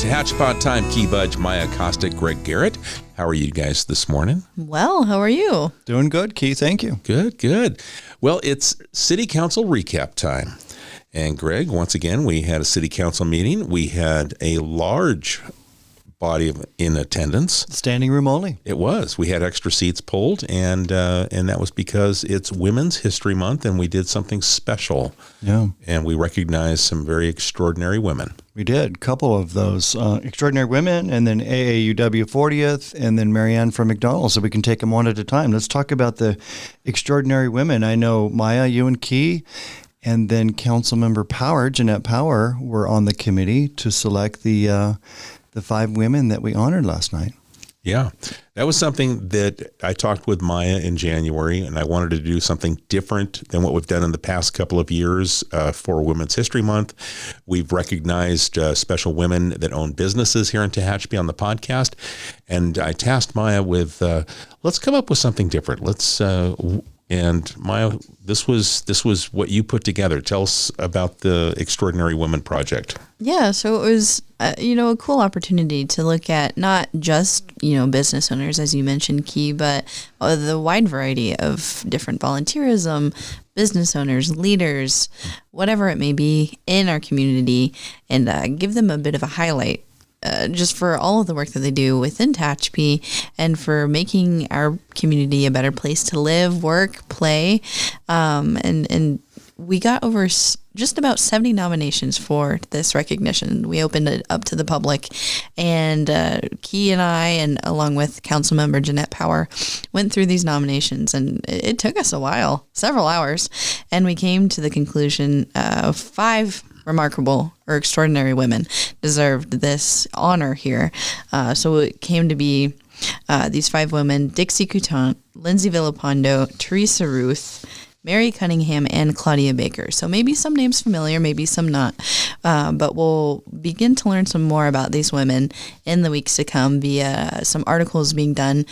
Tehachapi time, Key Budge, Maya Costa, Greg Garrett. How are you guys this morning? Well, how are you? Doing good, Key. Thank you. Good, good. Well, it's City Council recap time. And Greg, once again, we had a City Council meeting. We had a large body in attendance. Standing room only. It was. We had extra seats pulled, and that was because it's Women's History Month, and we did something special. Yeah. And we recognized some very extraordinary women. We did. A couple of those extraordinary women, and then AAUW 40th, and then Marianne from McDonald's, so we can take them one at a time. Let's talk about the extraordinary women. I know, Maya, you and Key, and then Councilmember Power, Jeanette Power, were on the committee to select the 5 women that we honored last night. Yeah, that was something that I talked with Maya in January, and I wanted to do something different than what we've done in the past couple of years for Women's History Month. We've recognized special women that own businesses here in Tehachapi on the podcast, and I tasked Maya with, let's come up with something different. And Maya, this was what you put together. Tell us about the Extraordinary Women Project. Yeah, so it was, a cool opportunity to look at not just, business owners, as you mentioned, Key, but the wide variety of different volunteerism, business owners, leaders, whatever it may be in our community, and give them a bit of a highlight. Just for all of the work that they do within Tehachapi and for making our community a better place to live, work, play. And we got over just about 70 nominations for this recognition. We opened it up to the public, and Key and I, and along with Councilmember Jeanette Power, went through these nominations, and it took us a while, several hours, and we came to the conclusion of 5 remarkable or extraordinary women deserved this honor here. So it came to be these 5 women: Dixie Coutant, Lindsay Villapando, Teresa Ruth, Mary Cunningham, and Claudia Baker. So maybe some names familiar, maybe some not. But we'll begin to learn some more about these women in the weeks to come via some articles being done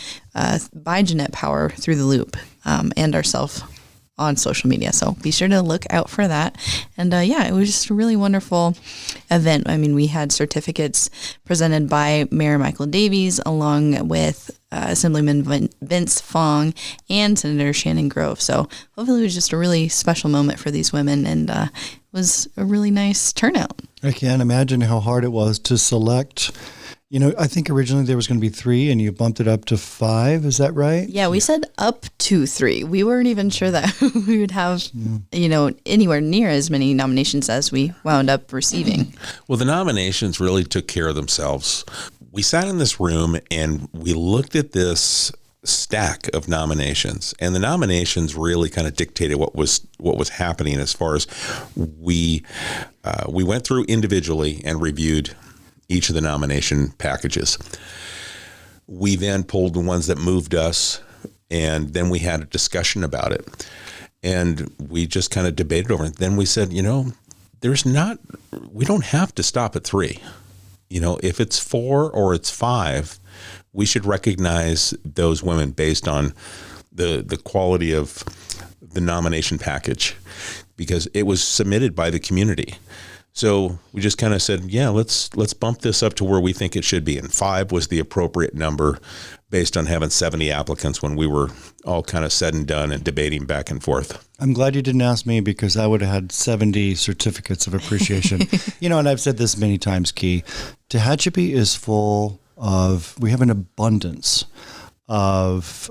by Jeanette Power through The Loop and ourselves on social media. So be sure to look out for that. And it was just a really wonderful event. I mean, we had certificates presented by Mayor Michael Davies along with Assemblyman Vince Fong and Senator Shannon Grove. So hopefully it was just a really special moment for these women, and it was a really nice turnout. I can't imagine how hard it was to select. I think originally there was going to be 3 and you bumped it up to 5. Is that right? Yeah, we said up to 3. We weren't even sure that we would have, anywhere near as many nominations as we wound up receiving. Well, the nominations really took care of themselves. We sat in this room and we looked at this stack of nominations, and the nominations really kind of dictated what was happening as far as we went through individually and reviewed each of the nomination packages. We then pulled the ones that moved us, and then we had a discussion about it. And we just kind of debated over it. Then we said, we don't have to stop at 3. If it's 4 or it's 5, we should recognize those women based on the quality of the nomination package, because it was submitted by the community. So we just kind of said, let's bump this up to where we think it should be. And 5 was the appropriate number based on having 70 applicants when we were all kind of said and done and debating back and forth. I'm glad you didn't ask me, because I would have had 70 certificates of appreciation. And I've said this many times, Key, Tehachapi is full of, we have an abundance of,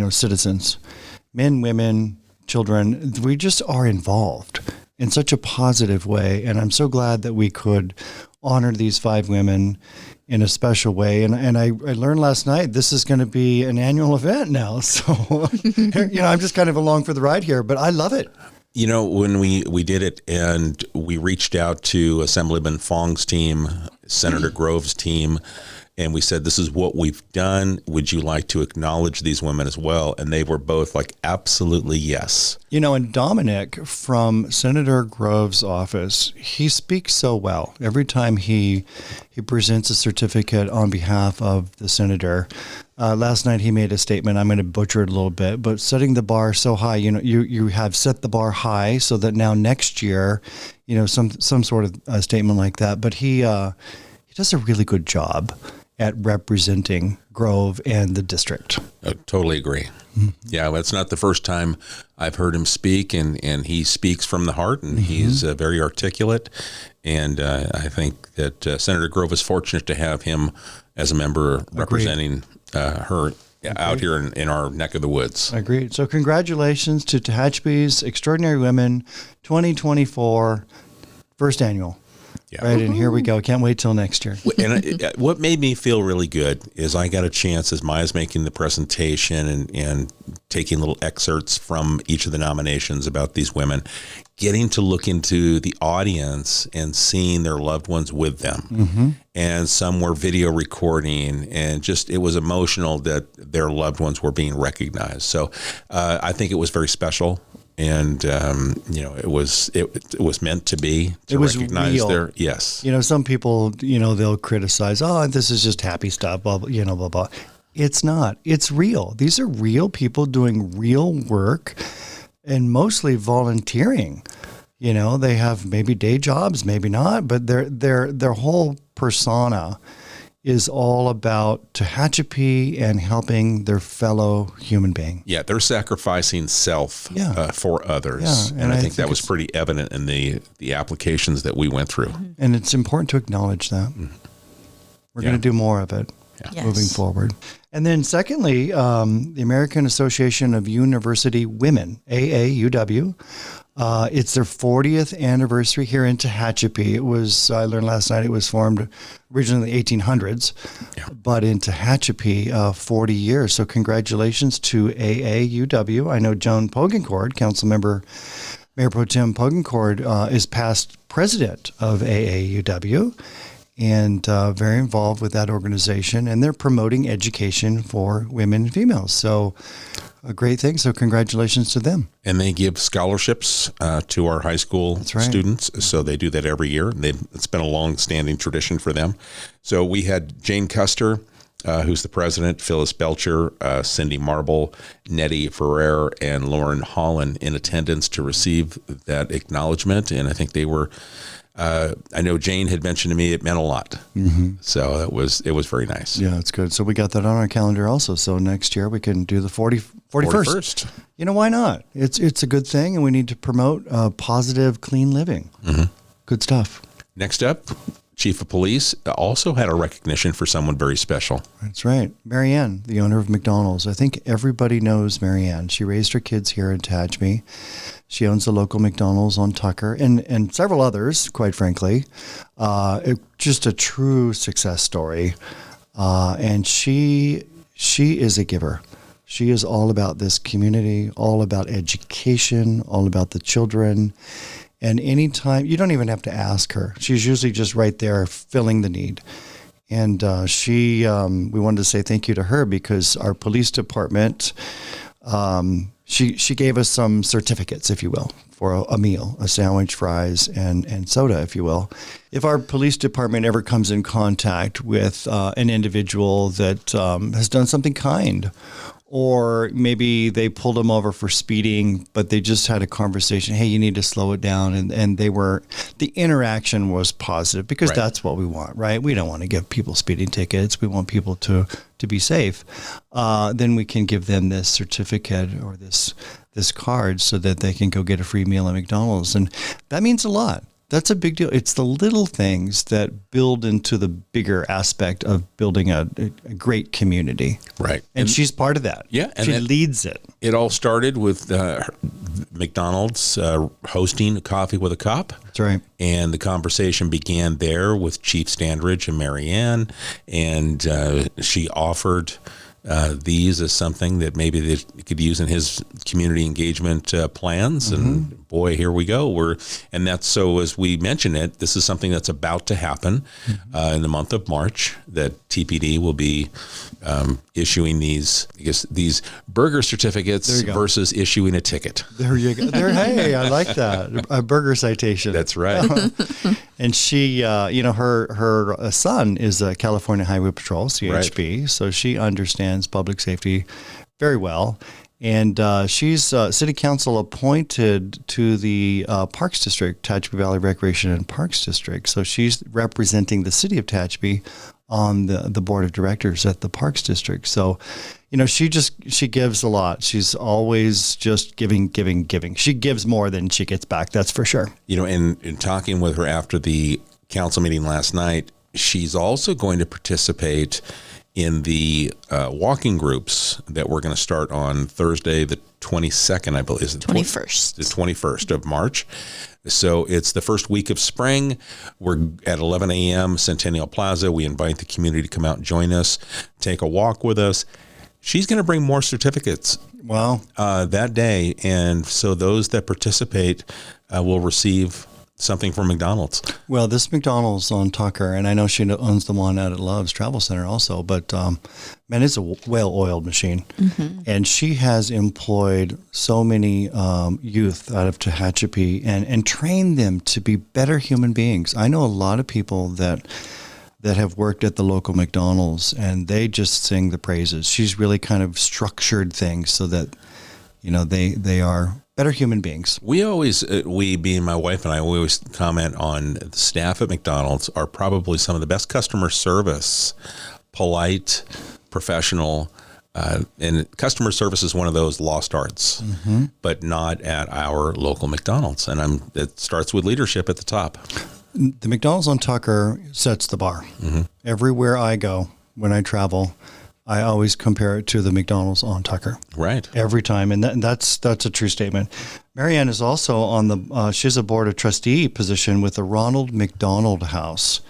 citizens, men, women, children. We just are involved in such a positive way. And I'm so glad that we could honor these 5 women in a special way. And I learned last night, this is going to be an annual event now. So, I'm just kind of along for the ride here, but I love it. When we did it and we reached out to Assemblyman Fong's team, Senator Grove's team, and we said, this is what we've done. Would you like to acknowledge these women as well? And they were both like, absolutely yes. And Dominic from Senator Grove's office, he speaks so well. Every time he presents a certificate on behalf of the senator. Last night he made a statement, I'm going to butcher it a little bit, but setting the bar so high, you have set the bar high so that now next year, some sort of statement like that. But he he does a really good job at representing Grove and the district. I totally agree. Yeah, that's not the first time I've heard him speak, and he speaks from the heart, and he's very articulate. And I think that Senator Grove is fortunate to have him as a member representing her out here in our neck of the woods. Agreed. So congratulations to Tehachapi's Extraordinary Women 2024 first annual. Yeah. Right, and here we go. Can't wait till next year. And what made me feel really good is I got a chance, as Maya's making the presentation and taking little excerpts from each of the nominations about these women, getting to look into the audience and seeing their loved ones with them. And some were video recording, and just it was emotional that their loved ones were being recognized. So I think it was very special. And it was meant to be to recognize real. their yes. Some people they'll criticize, oh, this is just happy stuff, blah, blah, blah, blah. It's not. It's real. These are real people doing real work, and mostly volunteering. They have maybe day jobs, maybe not, but their whole persona is all about Tehachapi and helping their fellow human being. Yeah, they're sacrificing self for others. Yeah, and I think that was pretty evident in the applications that we went through. And it's important to acknowledge that. We're going to do more of it moving forward. And then secondly, the American Association of University Women, AAUW, it's their 40th anniversary here in Tehachapi. It was, I learned last night, it was formed originally in the 1800s, but in Tehachapi, 40 years. So congratulations to AAUW. I know Joan Pogencord, Councilmember Mayor Pro Tem Pogencord, is past president of AAUW and very involved with that organization. And they're promoting education for women and females. So a great thing. So congratulations to them. And they give scholarships to our high school students. So they do that every year. It's been a long-standing tradition for them. So we had Jane Custer, who's the president, Phyllis Belcher, Cindy Marble, Nettie Ferrer, and Lauren Holland in attendance to receive that acknowledgement. And I think they were I know Jane had mentioned to me it meant a lot. So it was very nice. Yeah, it's good. So we got that on our calendar also. So next year we can do the 41st. Why not? It's a good thing, and we need to promote positive, clean living. Good stuff. Next up, Chief of Police also had a recognition for someone very special. That's right. Marianne, the owner of McDonald's. I think everybody knows Marianne. She raised her kids here in Tehachapi. She owns the local McDonald's on Tucker and several others, quite frankly. Just a true success story. And she is a giver. She is all about this community, all about education, all about the children. And anytime, you don't even have to ask her. She's usually just right there filling the need. And we wanted to say thank you to her because our police department, she gave us some certificates, if you will, for a meal, a sandwich, fries, and soda, if you will. If our police department ever comes in contact with an individual that has done something kind, or maybe they pulled them over for speeding, but they just had a conversation. Hey, you need to slow it down. And the interaction was positive because that's what we want, right? We don't want to give people speeding tickets. We want people to be safe. Then we can give them this certificate or this card so that they can go get a free meal at McDonald's. And that means a lot. That's a big deal. It's the little things that build into the bigger aspect of building a great community. Right. And she's part of that. Yeah. And she leads it. It all started with McDonald's hosting Coffee with a Cop. That's right. And the conversation began there with Chief Standridge and Marianne. And she offered these as something that maybe they could use in his community engagement plans. And boy, here we go. And that's so, as we mentioned it, this is something that's about to happen in the month of March, that TPD will be issuing these burger certificates versus issuing a ticket. There you go. Hey, I like that. A burger citation. That's right. And she, her son is a California Highway Patrol, CHP, so she understands public safety very well. And she's city council appointed to the Parks District, Tehachapi Valley Recreation and Parks District. So she's representing the city of Tehachapi on the board of directors at the Parks District. So, she gives a lot. She's always just giving. She gives more than she gets back. That's for sure. In talking with her after the council meeting last night, she's also going to participate in the walking groups that we're going to start on Thursday, the 22nd, I believe. Is it 21st. The 21st of March. So it's the first week of spring. We're at 11 a.m., Centennial Plaza. We invite the community to come out and join us, take a walk with us. She's going to bring more certificates that day. And so those that participate will receive something from McDonald's. Well, this McDonald's on Tucker, and I know she owns the one out at Love's Travel Center also, but man, it's a well-oiled machine. Mm-hmm. And she has employed so many youth out of Tehachapi and trained them to be better human beings. I know a lot of people that have worked at the local McDonald's, and they just sing the praises. She's really kind of structured things so that, they are better human beings. We being my wife and I, we always comment on the staff at McDonald's are probably some of the best customer service, polite, professional, and customer service is one of those lost arts, but not at our local McDonald's. And it starts with leadership at the top. The McDonald's on Tucker sets the bar. Mm-hmm. Everywhere I go, when I travel, I always compare it to the McDonald's on Tucker. Right. Every time. And that's a true statement. Marianne is also on she's a board of trustee position with the Ronald McDonald House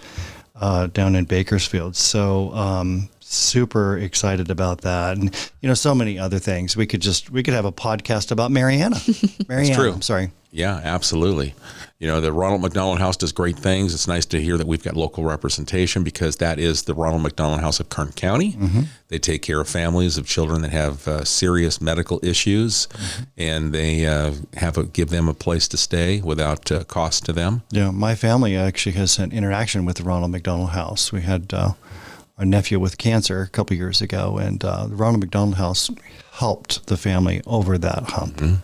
down in Bakersfield. So super excited about that. And, so many other things. We could have a podcast about Mariana. That's true. I'm sorry. Yeah, absolutely. The Ronald McDonald House does great things. It's nice to hear that we've got local representation because that is the Ronald McDonald House of Kern County. Mm-hmm. They take care of families of children that have serious medical issues, and they give them a place to stay without cost to them. Yeah, my family actually has an interaction with the Ronald McDonald House. We had our nephew with cancer a couple years ago, and the Ronald McDonald House helped the family over that hump. Mm-hmm.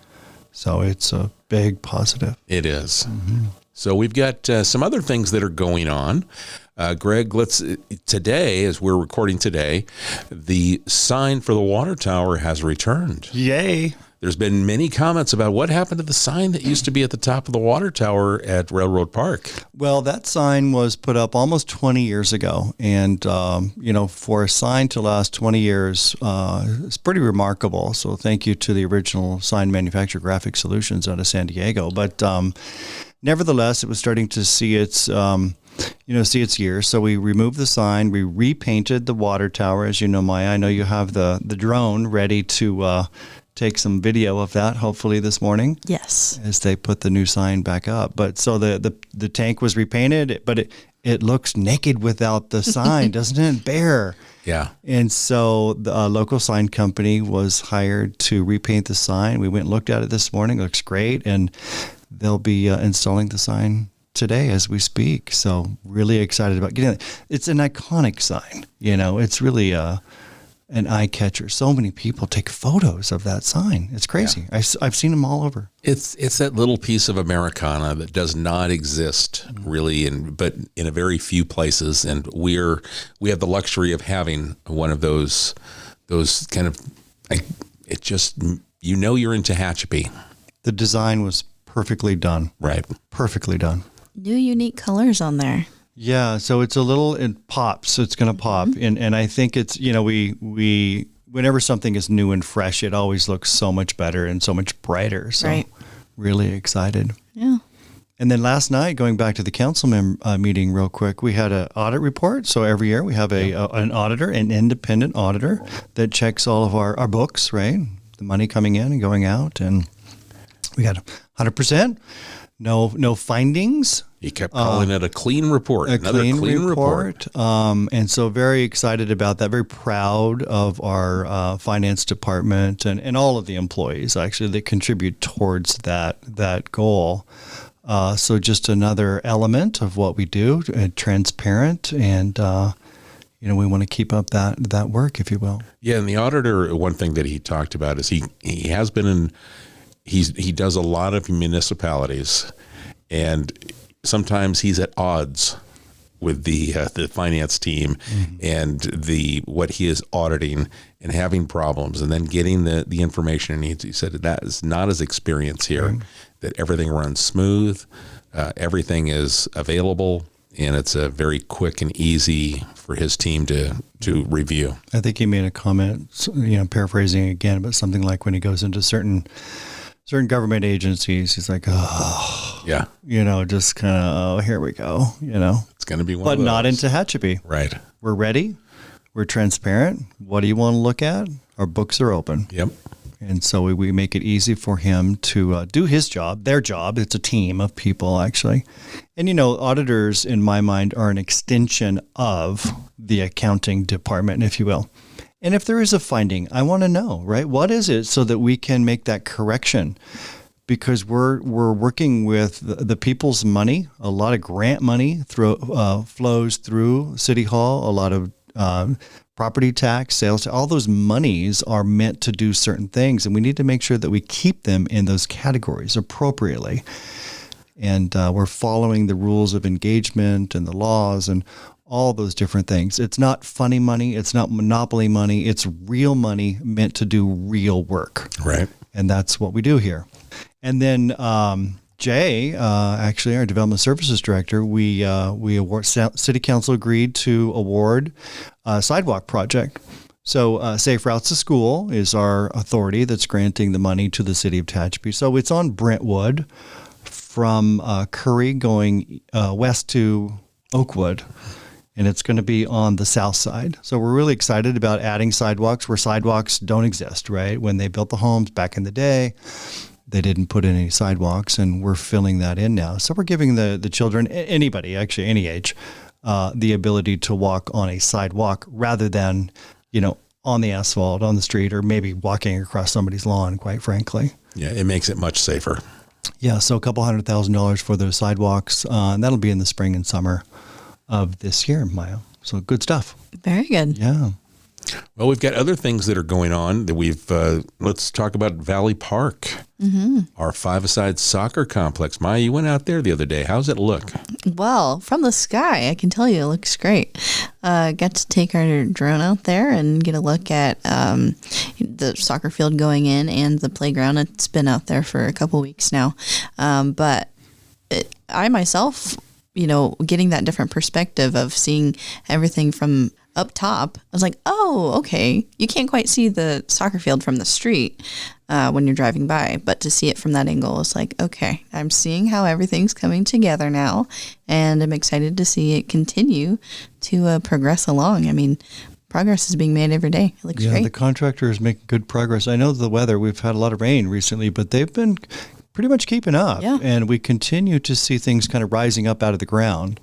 So it's a big positive. It is. Mm-hmm. So we've got some other things that are going on. Greg, today, as we're recording today, the sign for the water tower has returned. Yay. There's been many comments about what happened to the sign that used to be at the top of the water tower at Railroad Park. Well, that sign was put up almost 20 years ago. And, for a sign to last 20 years, it's pretty remarkable. So thank you to the original sign manufacturer, Graphic Solutions out of San Diego. But nevertheless, it was starting to see its years. So we removed the sign. We repainted the water tower. As you know, Maya, I know you have the drone ready to take some video of that hopefully this morning. Yes. As they put the new sign back up. But so the tank was repainted, but it looks naked without the sign, doesn't it? Bare. Yeah. And so the local sign company was hired to repaint the sign. We went and looked at it this morning. It looks great. And they'll be installing the sign today as we speak. So really excited about getting it. It's an iconic sign. It's really an eye catcher. So many people take photos of that sign. It's crazy. Yeah. I've seen them all over. It's that little piece of Americana that does not exist really, but in a very few places. And we have the luxury of having one of those kind of. It just you're in Tehachapi. The design was perfectly done. Right. Perfectly done. New unique colors on there. Yeah, so it pops. It's going to pop, and I think it's we whenever something is new and fresh, it always looks so much better and so much brighter. So right. Really excited. Yeah. And then last night, going back to the council meeting real quick, we had an audit report. So every year we have an auditor, an independent auditor that checks all of our books, right? The money coming in and going out, and we got 100%. No findings. He kept calling it a clean report. Another clean report. And so very excited about that. Very proud of our finance department and all of the employees actually that contribute towards that goal. So just another element of what we do, transparent and we want to keep up that work, if you will. Yeah, and the auditor, one thing that he talked about is he has been in, he does a lot of municipalities, and sometimes he's at odds with the finance team and what he is auditing and having problems, and then getting the information he needs. He said that is not his experience here, that everything runs smooth, everything is available, and it's a very quick and easy for his team to review. I think he made a comment, paraphrasing again, but something like when he goes into certain government agencies, he's like, oh, yeah, just kind of, here we go, It's going to be one of those. But not in Tehachapi. Right. We're ready. We're transparent. What do you want to look at? Our books are open. Yep. And so we make it easy for him to do his job, their job. It's a team of people, actually. And, auditors, in my mind, are an extension of the accounting department, if you will. And if there is a finding, I want to know, right? What is it, so that we can make that correction? Because we're working with the people's money. A lot of grant money flows through City Hall. A lot of property tax, sales, all those monies are meant to do certain things, and we need to make sure that we keep them in those categories appropriately. And we're following the rules of engagement and the laws and all those different things. It's not funny money. It's not monopoly money. It's real money meant to do real work. Right. And that's what we do here. And then Jay, actually our development services director, we award, City Council agreed to award a sidewalk project. So Safe Routes to School is our authority that's granting the money to the city of Tehachapi. So it's on Brentwood from Curry going west to Oakwood. And it's going to be on the south side. So we're really excited about adding sidewalks where sidewalks don't exist, right? When they built the homes back in the day, they didn't put in any sidewalks, and we're filling that in now. So we're giving the children, anybody, actually any age, the ability to walk on a sidewalk rather than, on the asphalt, on the street, or maybe walking across somebody's lawn, quite frankly. Yeah, it makes it much safer. Yeah, so a couple $100,000 for those sidewalks, and that'll be in the spring and summer of this year, Maya. So good stuff. Very good. Yeah. Well, we've got other things that are going on that let's talk about Valley Park, our five-a-side soccer complex. Maya, you went out there the other day. How's it look? Well, from the sky, I can tell you it looks great. Got to take our drone out there and get a look at the soccer field going in and the playground. It's been out there for a couple weeks now. I myself, getting that different perspective of seeing everything from up top, I was like, oh, okay. You can't quite see the soccer field from the street when you're driving by, but to see it from that angle is like, okay, I'm seeing how everything's coming together now, and I'm excited to see it continue to progress along. I mean, progress is being made every day. It looks great. The contractor is making good progress. I know the weather, we've had a lot of rain recently, but they've been pretty much keeping up. Yeah. And we continue to see things kind of rising up out of the ground.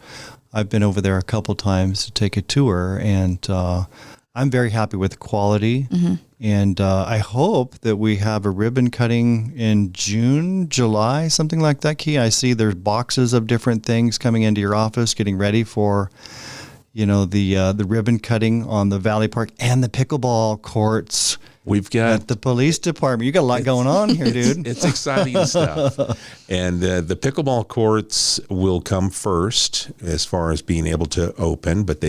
I've been over there a couple times to take a tour, and I'm very happy with the quality. And I hope that we have a ribbon cutting in June, July, something like that, Key. I see there's boxes of different things coming into your office, getting ready for, the ribbon cutting on the Valley Park and the pickleball courts. We've got at the police department. You got a lot going on here, dude. It's exciting stuff. And the pickleball courts will come first as far as being able to open, but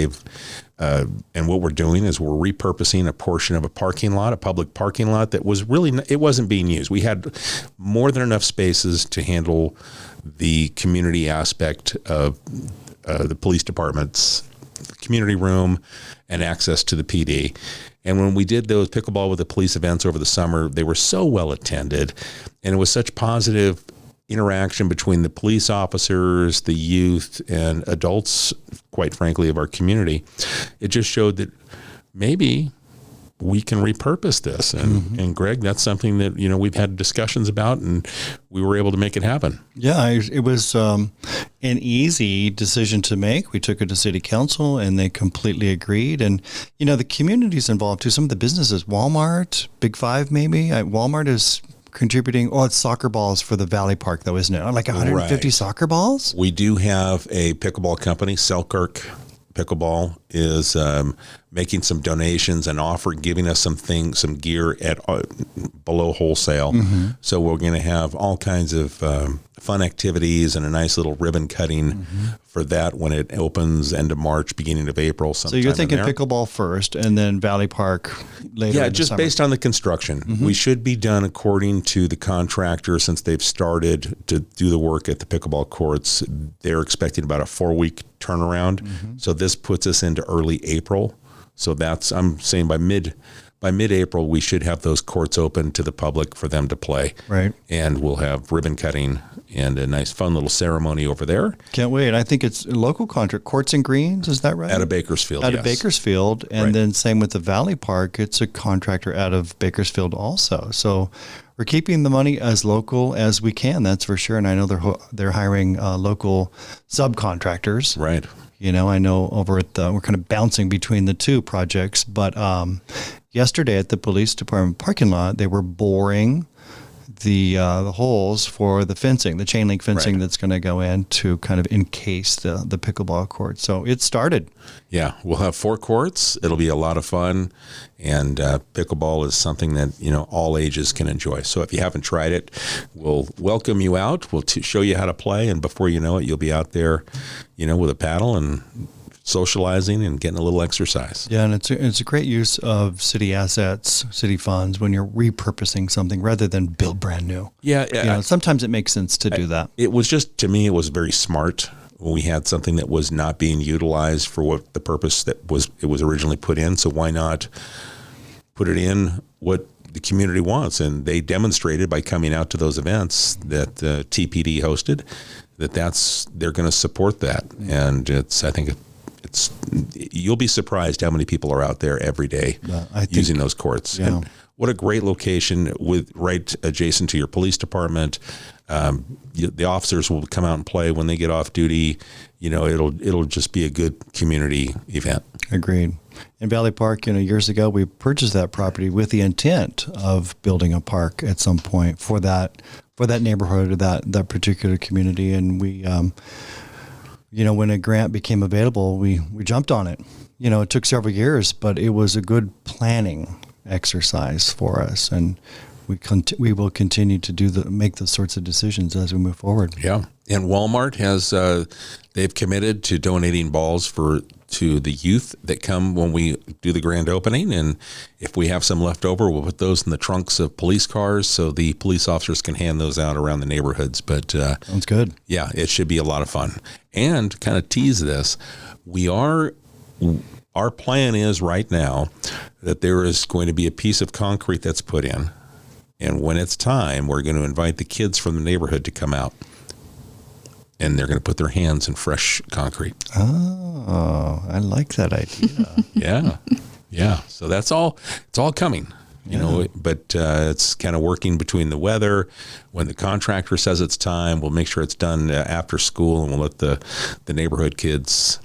and what we're doing is we're repurposing a portion of a public parking lot that was it wasn't being used. We had more than enough spaces to handle the community aspect of the police department's community room and access to the PD. And when we did those pickleball with the police events over the summer, they were so well attended, and it was such positive interaction between the police officers, the youth, and adults, quite frankly, of our community. It just showed that maybe we can repurpose this. And Greg, that's something that, we've had discussions about, and we were able to make it happen. Yeah, it was an easy decision to make. We took it to city council, and they completely agreed. And, the community's involved too. Some of the businesses, Walmart, Big Five maybe. Walmart is contributing. Oh, it's soccer balls for the Valley Park, though, isn't it? Like 150 soccer balls? We do have a pickleball company, Selkirk Pickleball is making some donations and giving us some gear at below wholesale. So we're going to have all kinds of fun activities and a nice little ribbon cutting for that when it opens end of March, beginning of April. So you're thinking pickleball first and then Valley Park later? Yeah, just based on the construction. We should be done according to the contractor since they've started to do the work at the pickleball courts. They're expecting about a 4-week turnaround. So this puts us into early April. So I'm saying by mid-April, we should have those courts open to the public for them to play. Right. And we'll have ribbon cutting and a nice fun little ceremony over there. Can't wait. I think it's a local contract, Courts and Greens, is that right? Out of Bakersfield, Out of Bakersfield. And Right. then same with the Valley Park, it's a contractor out of Bakersfield also. So we're keeping the money as local as we can, that's for sure. And I know they're hiring local subcontractors. Right. You know, I know over at we're kind of bouncing between the two projects, but yesterday at the police department parking lot, they were boring the holes for the fencing, the chain link fencing that's going to go in to kind of encase the pickleball court. So it started. Yeah, we'll have 4 courts. It'll be a lot of fun, and pickleball is something that all ages can enjoy. So if you haven't tried it, we'll welcome you out. We'll show you how to play, and before you know it, you'll be out there, with a paddle and socializing and getting a little exercise. Yeah, and it's a great use of city assets, city funds when you're repurposing something rather than build brand new. Yeah, sometimes it makes sense to do that. It was just, to me, it was very smart when we had something that was not being utilized for what the purpose that it was originally put in. So why not put it in what the community wants? And they demonstrated by coming out to those events that TPD hosted they're going to support that. And I think you'll be surprised how many people are out there every day using those courts. Yeah. And what a great location right adjacent to your police department. The officers will come out and play when they get off duty. It'll just be a good community event. Agreed. In Valley Park, years ago, we purchased that property with the intent of building a park at some point for that neighborhood or that particular community. And we, when a grant became available, we jumped on it. It took several years, but it was a good planning exercise for us. And we will continue to make those sorts of decisions as we move forward. Yeah. And Walmart has, they've committed to donating balls to the youth that come when we do the grand opening. And if we have some left over, we'll put those in the trunks of police cars so the police officers can hand those out around the neighborhoods. But sounds good. Yeah, it should be a lot of fun. And kind of tease this, our plan is right now that there is going to be a piece of concrete that's put in. And when it's time, we're going to invite the kids from the neighborhood to come out. And they're going to put their hands in fresh concrete. Oh, I like that idea. Yeah. So it's all coming, but it's kind of working between the weather. When the contractor says it's time, we'll make sure it's done after school, and we'll let the neighborhood kids,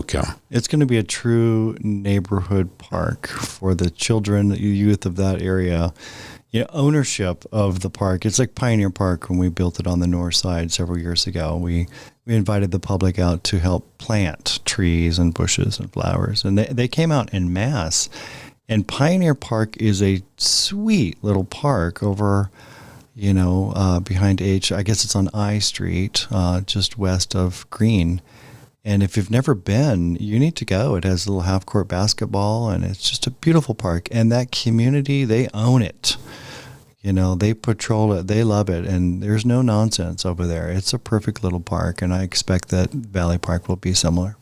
come. It's going to be a true neighborhood park for the children, the youth of that area. Ownership of the park. It's like Pioneer Park when we built it on the north side several years ago. We invited the public out to help plant trees and bushes and flowers. And they came out en masse. And Pioneer Park is a sweet little park over, behind I guess it's on I Street, just west of Green. And if you've never been, you need to go. It has a little half-court basketball, and it's just a beautiful park. And that community, they own it. They patrol it. They love it. And there's no nonsense over there. It's a perfect little park, and I expect that Valley Park will be similar.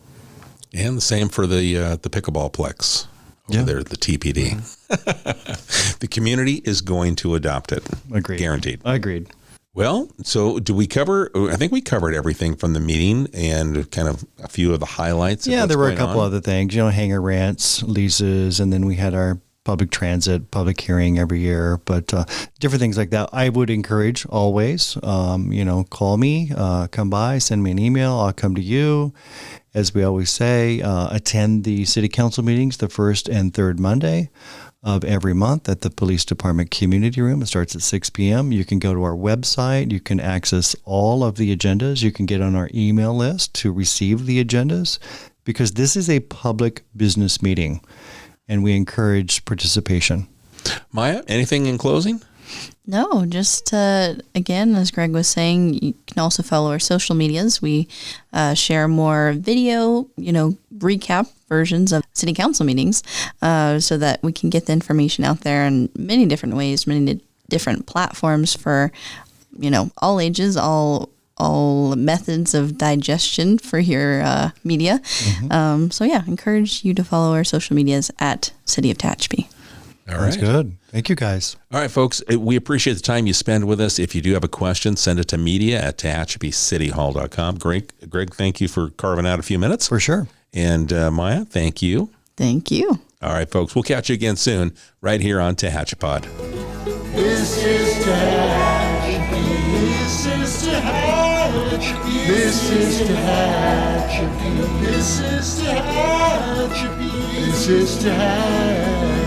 And the same for the pickleball plex over there at the TPD. The community is going to adopt it. Agreed. Guaranteed. Agreed. Well, so I think we covered everything from the meeting and kind of a few of the highlights. Yeah, there were a couple other things, hangar rents, leases, and then we had our public transit, public hearing every year, but different things like that. I would encourage always, call me, come by, send me an email. I'll come to you. As we always say, attend the city council meetings the first and third Monday of every month at the Police Department Community Room. It starts at 6 p.m. You can go to our website. You can access all of the agendas. You can get on our email list to receive the agendas. because this is a public business meeting and we encourage participation. Maya, anything in closing? No, just again, as Greg was saying, you can also follow our social medias. We share more video, recap versions of city council meetings so that we can get the information out there in many different ways, many different platforms for, all ages, all methods of digestion for your media. Mm-hmm. Encourage you to follow our social medias at City of Tehachapi. All That's right. good. Thank you, guys. All right, folks. We appreciate the time you spend with us. If you do have a question, send it to media@tehachapicityhall.com. Greg, thank you for carving out a few minutes. For sure. And Maya, thank you. Thank you. All right, folks. We'll catch you again soon right here on Tehachapod. This is Tehachapi. This is Tehachapi. This is Tehachapi. This is Tehachapi. This is Tehachapi.